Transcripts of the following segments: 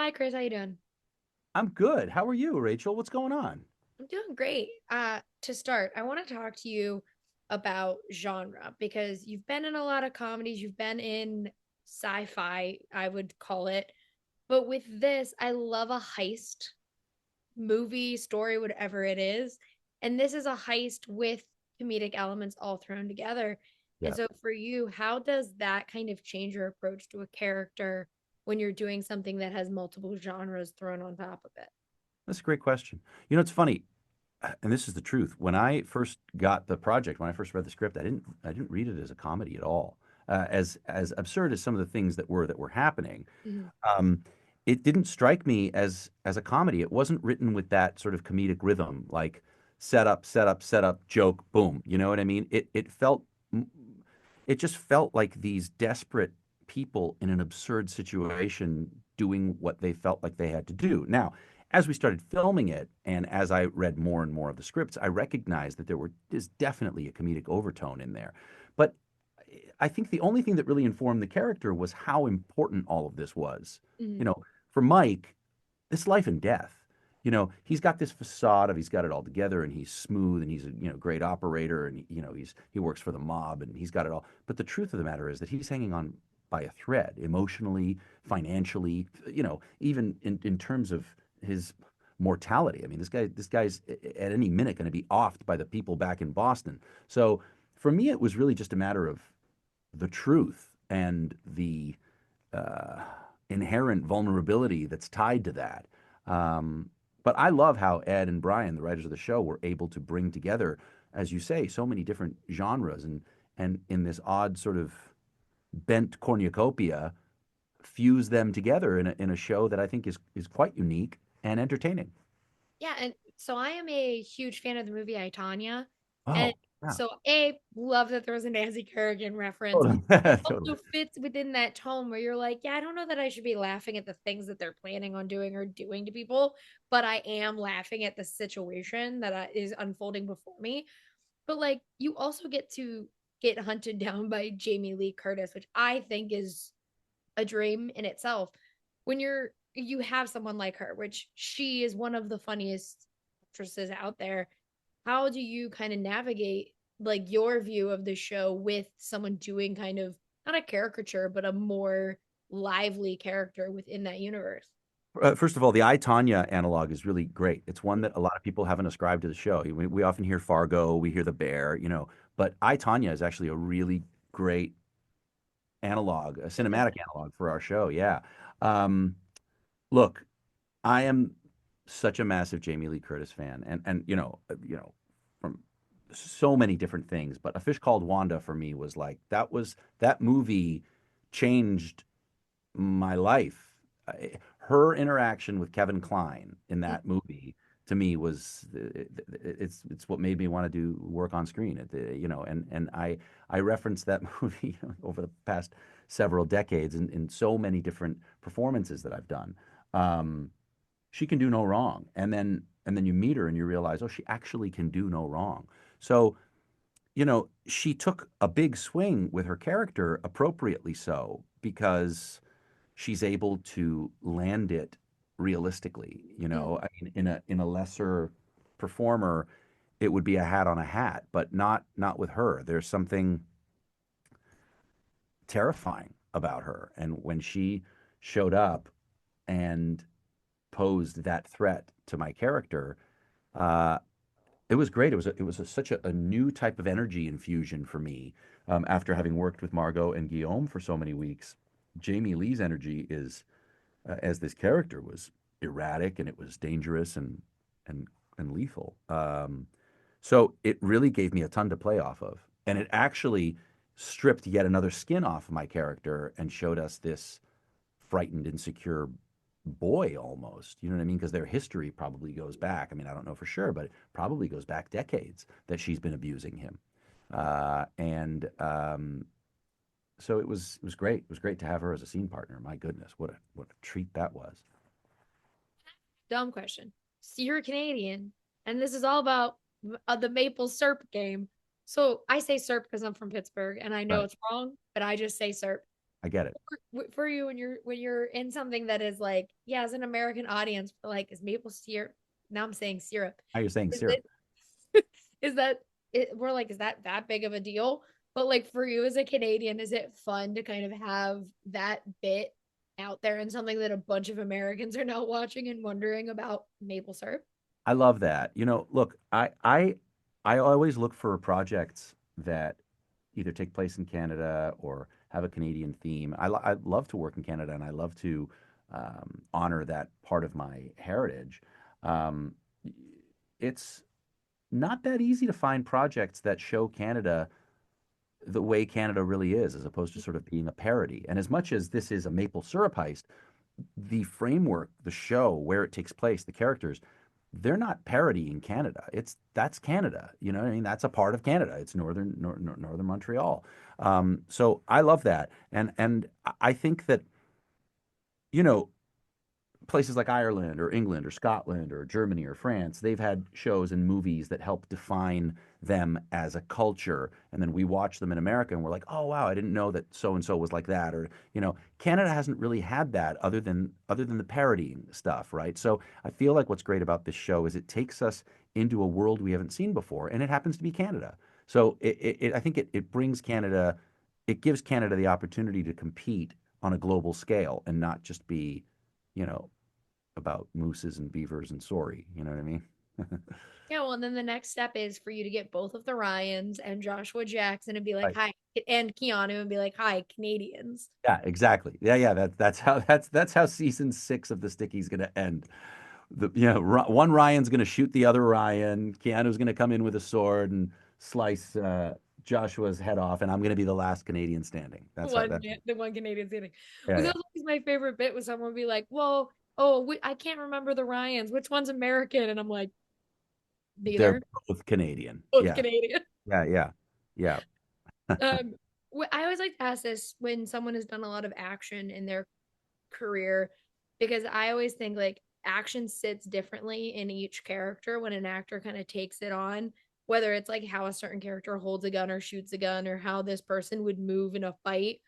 Hi, Chris. How you doing? I'm good. How are you, Rachel? What's going on? I'm doing great. To start, I want to talk to you about genre because you've been in a lot of comedies. You've been in sci-fi, I would call it. But with this, I love a heist movie, story, whatever it is. And this is a heist with comedic elements all thrown together. And Yeah, so for you, how does that kind of change your approach to a character when you're doing something that has multiple genres thrown on top of it? that's a great question. It's funny, and this is the truth. When I first got the project, when I first read the script, I didn't read it as a comedy at all. As absurd as some of the things that were happening, Mhm. um, it didn't strike me as a comedy. It wasn't written with that sort of comedic rhythm, like set up, set up, set up, joke, boom. You know what I mean? It just felt like these desperate people in an absurd situation doing what they felt like they had to do. Now, as we started filming it, and as I read more and more of the scripts, I recognized that is definitely a comedic overtone in there. But I think the only thing that really informed the character was how important all of this was. You Mhm. know, for Mike, it's life and death. He's got this facade of he's got it all together and he's smooth and he's a great operator and he works for the mob and he's got it all. But the truth of the matter is that he's hanging on by a thread emotionally, financially, even in terms of his mortality. I mean, this guy's at any minute going to be offed by the people back in Boston. So for me, it was really just a matter of the truth and the uh, inherent vulnerability that's tied to that. But I love how Ed and Brian, the writers of the show, were able to bring together, as you say, so many different genres and in this odd sort of bent cornucopia, fuse them together in a show that I think is quite unique and entertaining. Yeah, and so I am a huge fan of the movie I, Tonya. And Oh, yeah, so love that there was a Nancy Kerrigan reference. totally, It totally. also fits within that tone where you're like, yeah, I don't know that I should be laughing at the things that they're planning on doing or doing to people, but I am laughing at the situation that is unfolding before me. But like, you also get to get hunted down by Jamie Lee Curtis, which I think is a dream in itself. When you have someone like her, which she is one of the funniest actresses out there, how do you kind of navigate like your view of the show with someone doing kind of not a caricature, but a more lively character within that universe? First of all, the I, Tanya analog is really great. It's one that a lot of people haven't ascribed to the show. We often hear Fargo, we hear The Bear, but I, Tanya is actually a really great analog, a cinematic analog for our show. Yeah. Um, Look, I am such a massive Jamie Lee Curtis fan, and from so many different things. But A Fish Called Wanda for me was like that movie changed my life. Her interaction with Kevin Kline in that movie to me was it's what made me want to do work on screen. And I referenced that movie over the past several decades in so many different performances that I've done. Um, she can do no wrong, and then you meet her and you realize, oh, she actually can do no wrong. So she took a big swing with her character, appropriately so, because she's able to land it realistically. I mean, in a lesser performer, it would be a hat on a hat, but not with her. There's something terrifying about her, and when she showed up and posed that threat to my character, uh, it was great. Such a new type of energy infusion for me. After having worked with Margot and Guillaume for so many weeks, Jamie Lee's energy is as this character was erratic and it was dangerous and and lethal. So it really gave me a ton to play off of, and it actually stripped yet another skin off of my character and showed us this frightened, insecure boy almost. You know what I mean? Because their history probably goes back. I mean, I don't know for sure, but it probably goes back decades that she's been abusing him. And So it was great. It was great to have her as a scene partner. My goodness, what a treat that was. Dumb question. So you're Canadian, and this is all about the maple syrup game. So I say syrup because I'm from Pittsburgh, and I know Right. it's wrong, but I just say syrup. I get it. For you when you're in something that is like, yeah, as an American audience, like, is maple syrup, now I'm saying syrup, How you're saying is syrup. it is that it, we're like, is that big of a deal? But like for you as a Canadian, is it fun to kind of have that bit out there and something that a bunch of Americans are now watching and wondering about maple syrup? I love that. Look, I always look for projects that either take place in Canada or have a Canadian theme. I love to work in Canada and I love to honor that part of my heritage. Um, it's not that easy to find projects that show Canada the way Canada really is, as opposed to sort of being a parody. And as much as this is a maple syrup heist, the framework, the show, where it takes place, the characters, they're not parodying Canada. That's Canada. You know what I mean? That's a part of Canada. It's northern Montreal. So I love that, and I think that you know places like Ireland or England or Scotland or Germany or France, they've had shows and movies that help define them as a culture. And then we watch them in America and we're like, oh wow, I didn't know that so and so was like that. Or, Canada hasn't really had that other than the parodying stuff, right? So I feel like what's great about this show is it takes us into a world we haven't seen before, and it happens to be Canada. So I think it brings Canada, it gives Canada the opportunity to compete on a global scale and not just be, you know, about mooses and beavers and sorry. You know what I mean? Yeah, well, and then the next step is for you to get both of the Ryans and Joshua Jackson and be like, Right. hi, and Keanu and be like, hi, Canadians. Yeah, exactly. Yeah, yeah. That's how season 6 of the Sticky's gonna end. One Ryan's gonna shoot the other Ryan. Keanu's gonna come in with a sword and slice Joshua's head off, and I'm gonna be the last Canadian standing. That's how that. The one Canadian city. Yeah, Well, yeah. that was always my favorite bit was someone would be like, well, oh, I can't remember the Ryans. Which one's American? And I'm like, They're neither. both Canadian. Both Yeah, Canadian. yeah, yeah, yeah. Um, I always like to ask this when someone has done a lot of action in their career, because I always think like action sits differently in each character when an actor kind of takes it on, whether it's like how a certain character holds a gun or shoots a gun or how this person would move in a fight.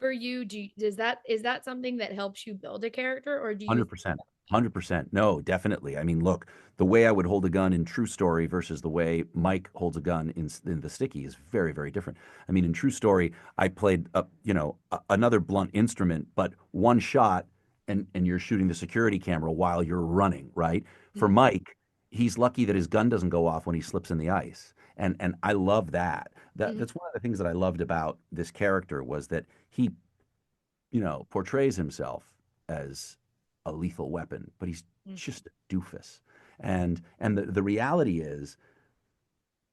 For you, is that something that helps you build a character, or do you 100%. 100%. No, definitely. I mean, look, the way I would hold a gun in True Story versus the way Mike holds a gun in the Sticky is very, very different. I mean, in True Story, I played another blunt instrument, but one shot and you're shooting the security camera while you're running, right? For think? Mike, he's lucky that his gun doesn't go off when he slips in the ice. And I love that. Mhm. That's one of the things that I loved about this character was that he portrays himself as a lethal weapon, but he's Mhm. just a doofus. And the reality is,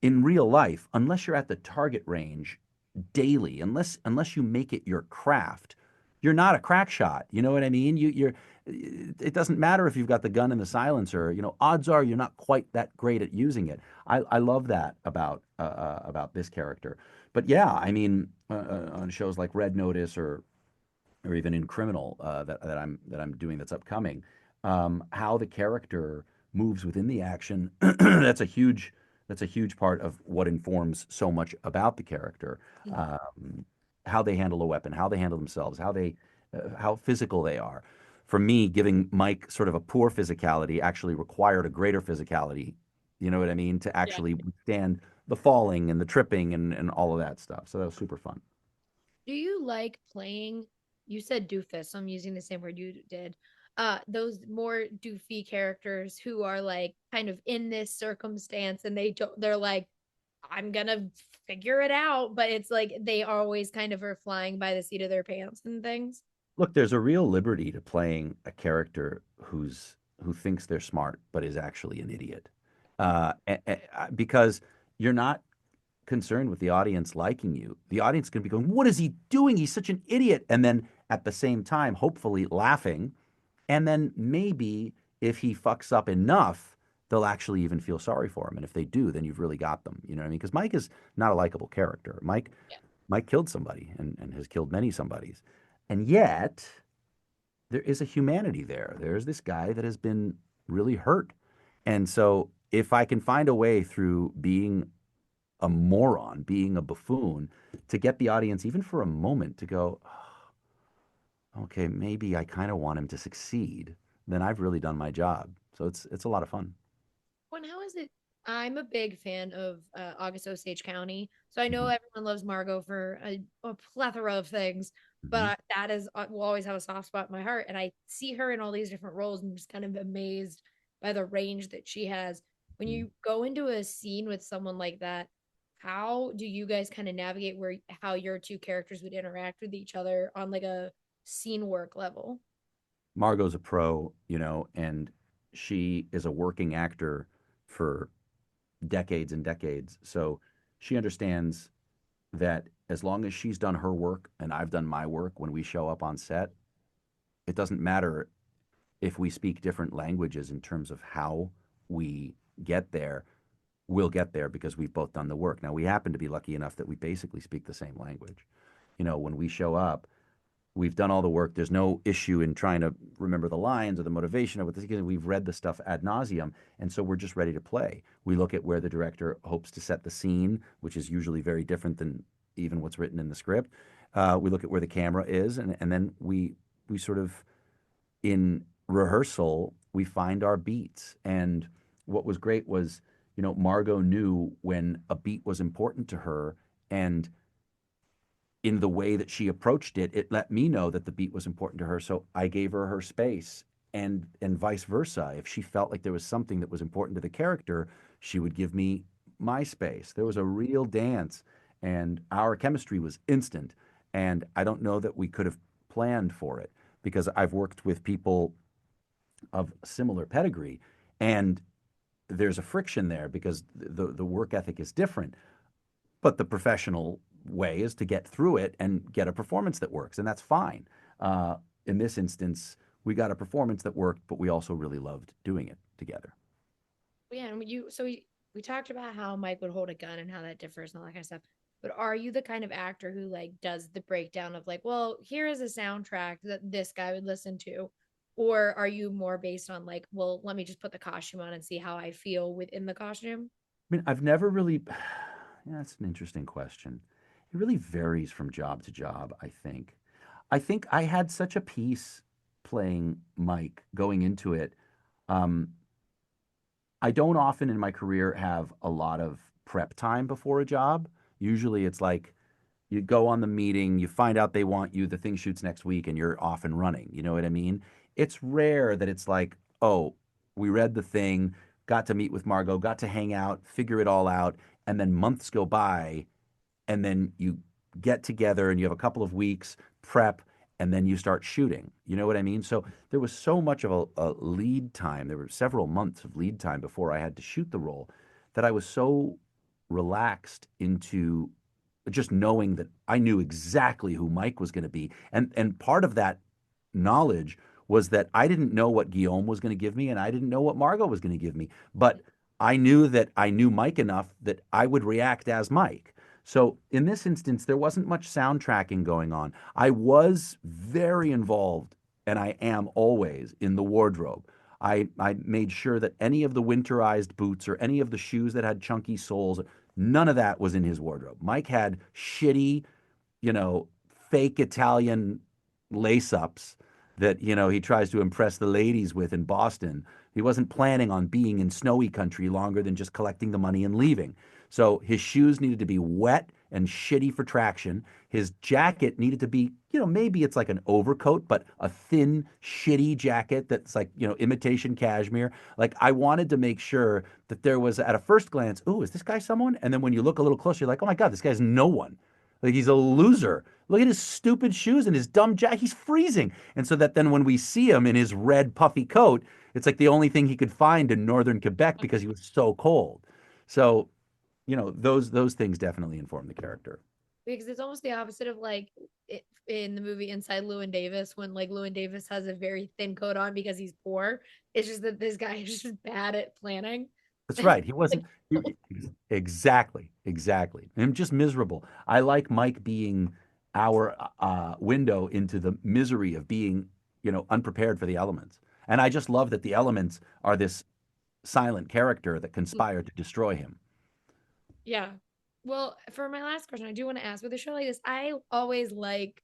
in real life, unless you're at the target range daily, unless you make it your craft, you're not a crack shot. You know what I mean? It doesn't matter if you've got the gun and the silencer. Odds are you're not quite that great at using it. I love that about this character. But yeah, I mean, on shows like Red Notice or even in Criminal that I'm doing that's upcoming, how the character moves within the action. That's a huge part of what informs so much about the character. Mhm. How they handle a weapon, how they handle themselves, how physical they are. For me, giving Mike sort of a poor physicality actually required a greater physicality. You know what I mean? To Yeah. actually withstand the falling and the tripping and all of that stuff. So that was super fun. Do you like playing? You said doofus, so I'm using the same word you did. Those more doofy characters who are like kind of in this circumstance and they're like, I'm gonna figure it out, but it's like they always kind of are flying by the seat of their pants and things. Look, there's a real liberty to playing a character who thinks they're smart but is actually an idiot, because you're not concerned with the audience liking you. The audience can be going, "What is he doing? He's such an idiot," and then at the same time, hopefully laughing, and then maybe if he fucks up enough, they'll actually even feel sorry for him. And if they do, then you've really got them. You know what I mean? Because Mike is not a likable character. Mike killed somebody and has killed many somebodies. And yet, there is a humanity there. There's this guy that has been really hurt. And so, if I can find a way through being a moron, being a buffoon, to get the audience, even for a moment, to go, "Oh, okay, maybe I kind of want him to succeed, then I've really done my job. So it's a lot of fun. When how is it? I'm a big fan of August Osage County, so I know Hmm. everyone loves Margot for a plethora of things, but Hmm. that is will always have a soft spot in my heart. And I see her in all these different roles, and I'm just kind of amazed by the range that she has. When you go into a scene with someone like that, how do you guys kind of navigate where how your two characters would interact with each other on like a scene work level? Margot's a pro, and she is a working actor for decades and decades. So she understands that as long as she's done her work and I've done my work when we show up on set, it doesn't matter if we speak different languages in terms of how we get there. We'll get there because we've both done the work. Now, we happen to be lucky enough that we basically speak the same language. When we show up, we've done all the work. There's no issue in trying to remember the lines or the motivation of what this is. We've read the stuff ad nauseum, and so we're just ready to play. We look at where the director hopes to set the scene, which is usually very different than even what's written in the script. We look at where the camera is, and then we sort of in rehearsal we find our beats. And what was great was, Margot knew when a beat was important to her, and in the way that she approached it, it let me know that the beat was important to her. So I gave her her space, and vice versa. If she felt like there was something that was important to the character, she would give me my space. There was a real dance, and our chemistry was instant. And I don't know that we could have planned for it because I've worked with people of similar pedigree, and there's a friction there because the work ethic is different. But the professional way is to get through it and get a performance that works, and that's fine. Uh, in this instance, we got a performance that worked, but we also really loved doing it together. Yeah, and we talked about how Mike would hold a gun and how that differs and all that kind of stuff. But are you the kind of actor who like does the breakdown of like, well, here is a soundtrack that this guy would listen to? Or are you more based on like, well, let me just put the costume on and see how I feel within the costume? I mean, I've never really, yeah, that's an interesting question. It really varies from job to job, I think. I think I had such a piece playing Mike going into it. Um, I don't often in my career have a lot of prep time before a job. Usually it's like you go on the meeting, you find out they want you, the thing shoots next week, and you're off and running. You know what I mean? It's rare that it's like, oh, we read the thing, got to meet with Margot, got to hang out, figure it all out, and then months go by and then you get together and you have a couple of weeks prep and then you start shooting. You know what I mean? So there was so much of a lead time. There were several months of lead time before I had to shoot the role that I was so relaxed into just knowing that I knew exactly who Mike was going to be. And part of that knowledge was that I didn't know what Guillaume was going to give me and I didn't know what Margot was going to give me. But I knew that I knew Mike enough that I would react as Mike. So in this instance, there wasn't much soundtracking going on. I was very involved, and I am always in the wardrobe. I made sure that any of the winterized boots or any of the shoes that had chunky soles, none of that was in his wardrobe. Mike had shitty, you know, fake Italian lace ups that, he tries to impress the ladies with in Boston. He wasn't planning on being in snowy country longer than just collecting the money and leaving. So his shoes needed to be wet and shitty for traction. His jacket needed to be, maybe it's like an overcoat, but a thin, shitty jacket that's like, imitation cashmere. Like I wanted to make sure that there was at a first glance, oh, is this guy someone? And then when you look a little closer, you're like, oh my God, this guy's no one. Like he's a loser. Look at his stupid shoes and his dumb jacket. He's freezing. And so that then when we see him in his red puffy coat, it's like the only thing he could find in northern Quebec because he was so cold. So, those things definitely inform the character. Because it's almost the opposite of like in the movie Inside Llewyn Davis when like Llewyn Davis has a very thin coat on because he's poor. It's just that this guy is just bad at planning. That's right. He Like, wasn't exactly, exactly. I'm just miserable. I like Mike being our window into the misery of being, unprepared for the elements. And I just love that the elements are this silent character that conspired to destroy him. yeah. Well, for my last question, I do want to ask with a show like this, I always like,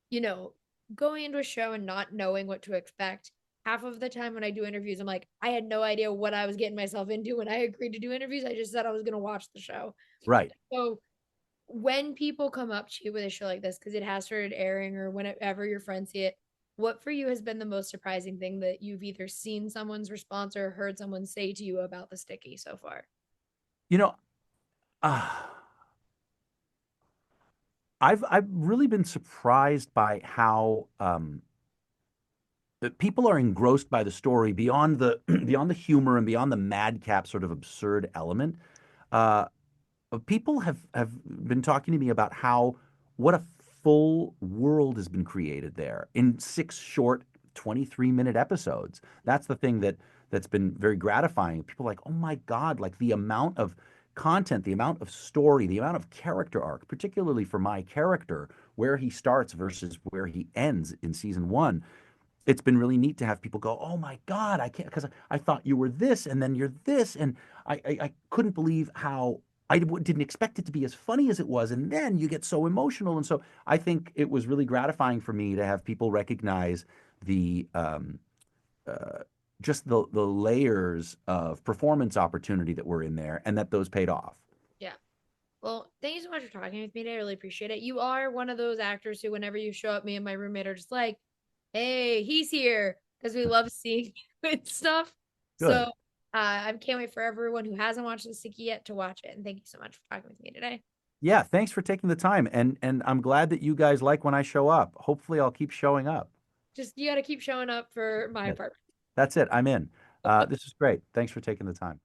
you know, going into a show and not knowing what to expect. Half of the time when I do interviews, I'm like, I had no idea what I was getting myself into when I agreed to do interviews. I just said I was going to watch the show. Right. So when people come up to you with a show like this, because it has started airing or whenever your friends see it, what for you has been the most surprising thing that you've either seen someone's response or heard someone say to you about the sticky so far? You know, uh, I've really been surprised by how that people are engrossed by the story beyond the beyond the humor and beyond the madcap sort of absurd element. Uh, People have been talking to me about how what a full world has been created there in six short 23-minute episodes. That's the thing that's been very gratifying. People are like, oh my God, like the amount of content, the amount of story, the amount of character arc, particularly for my character, where he starts versus where he ends in season one. It's been really neat to have people go, oh my God, I can't, because I thought you were this and then you're this. And I couldn't believe how didn't expect it to be as funny as it was. And then you get so emotional. And so I think it was really gratifying for me to have people recognize the, uh, just the layers of performance opportunity that were in there and that those paid off. Yeah. Well, thank you so much for talking with me today. I really appreciate it. You are one of those actors who, whenever you show up, me and my roommate are just like, hey, he's here because we love seeing you and stuff. So Good. I can't wait for everyone who hasn't watched The Sticky yet to watch it. And thank you so much for talking with me today. Yeah, thanks for taking the time. And I'm glad that you guys like when I show up. Hopefully I'll keep showing up. Just you got to keep showing up for my Yes. apartment. That's it. I'm in. This is great. Thanks for taking the time.